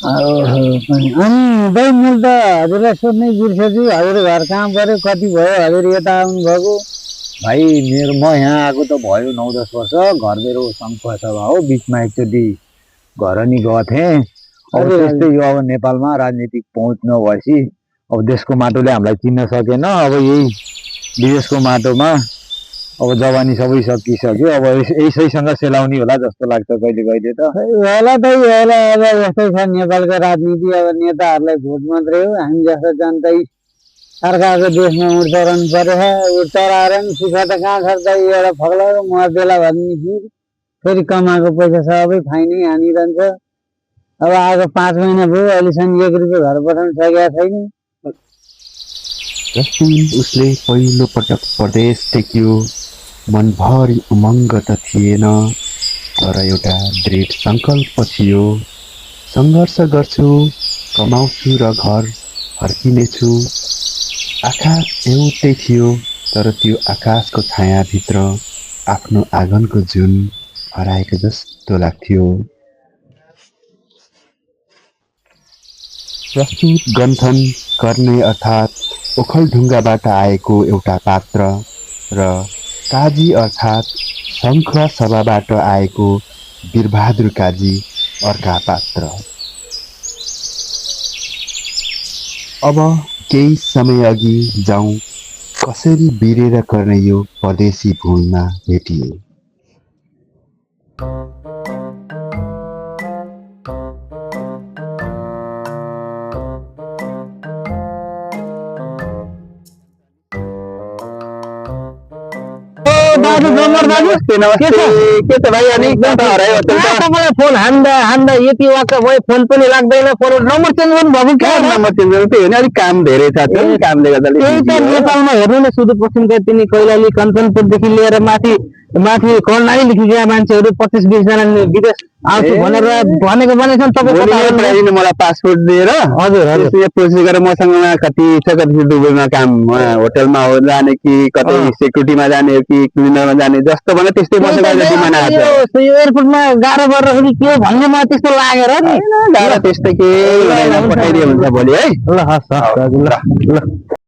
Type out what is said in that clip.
अनि दाइ मैले त हजुरलाई सोध्नै बिर्सेछु हजुर घर कहाँ पऱ्यो कति भयो हजुर यता आउनुभएको भाइ म यहाँ आएको त भयो 9-10 वर्ष। घर मेरो सङ्खुवासभा हो, बिचमा एकचोटि घर नि गएको थिएँ। अब त्यस्तै यो अब नेपालमा राजनीतिक पहुँच नभएपछि अब देशको माटोले हामीलाई चिन्न सकेन। अब यही विदेशको माटोमा अब जवानी सबै सकिसक्यो। अब यसैसँग सेलाउने होला जस्तो लाग्छ कहिले कहिले त। होला त होला, अब यस्तै छ नेपालको राजनीति। अब नेताहरूलाई भोट मात्रै हो, हामी जस्तो जनता अर्काको देशमा उड्चरन परेछ। चराएर नि सुख त कहाँ छ त, एउटा फग्लाको मर्देला भन्ने फेरि कमाएको पैसा सबै फाइनै हानिरहन्छ। अब आएको 5 महिना भयो, अहिलेसम्म 1 रुपियाँ घर पठाउन सकेका छैन। उसले पहिलो पटक प्रदेश टेक्यो। मनभरि उमङ्ग त थिएन, तर एउटा दृढ सङ्कल्प थियो। सङ्घर्ष गर्छु, कमाउँछु र घर फर्किनेछु। आकाश एउटै थियो, तर त्यो आकाशको छायाभित्र आफ्नो आँगनको जुन हराएको जस्तो लाग्थ्यो। प्रस्तुत गन्थन गर्ने अर्थात् ओखलढुङ्गाबाट आएको एउटा पात्र र काजी अर्थात् सङ्खुवा सभाबाट आएको वीरबहादुर काजी अर्का पात्र। अब केही समय अघि जाउँ कसरी बिरेर गर्ने यो परदेशी भूमिमा भेटिए। फोन हान्दा यति वाक्क भयो, फोन पनि लाग्दैन। फोन नम्बर चेन्ज गर्नु भएको क्या? नम्बर चेन्ज गर्नु त्यही हो नि, अलिक काम धेरै छ कामले गर्दा। त्यही त नेपालमा हेर्नु न, सुदूरपश्चिम तिनी कैलाली कञ्चनपुरदेखि लिएर माथि माथि कर्णालीदेखि गएका मान्छेहरू 25-20 जना विदेश आउँछु भनेर भनेछन्। तपाईँ मलाई पासपोर्ट दिएर हजुर हजुर प्रोसेस गरेर मसँग कति छ, कति दुबईमा काम होटलमा हो जाने कि कतै सेक्युरिटीमा जाने कि क्लिनरमा जाने जस्तो भने त्यस्तै मसँग एयरपोर्टमा गाह्रो गर्दाखेरि के भन्ने मलाई त्यस्तो लागेर नि। गाह्रो त्यस्तै के पठाइदियो हुन्छ भोलि है। ल हस् ल।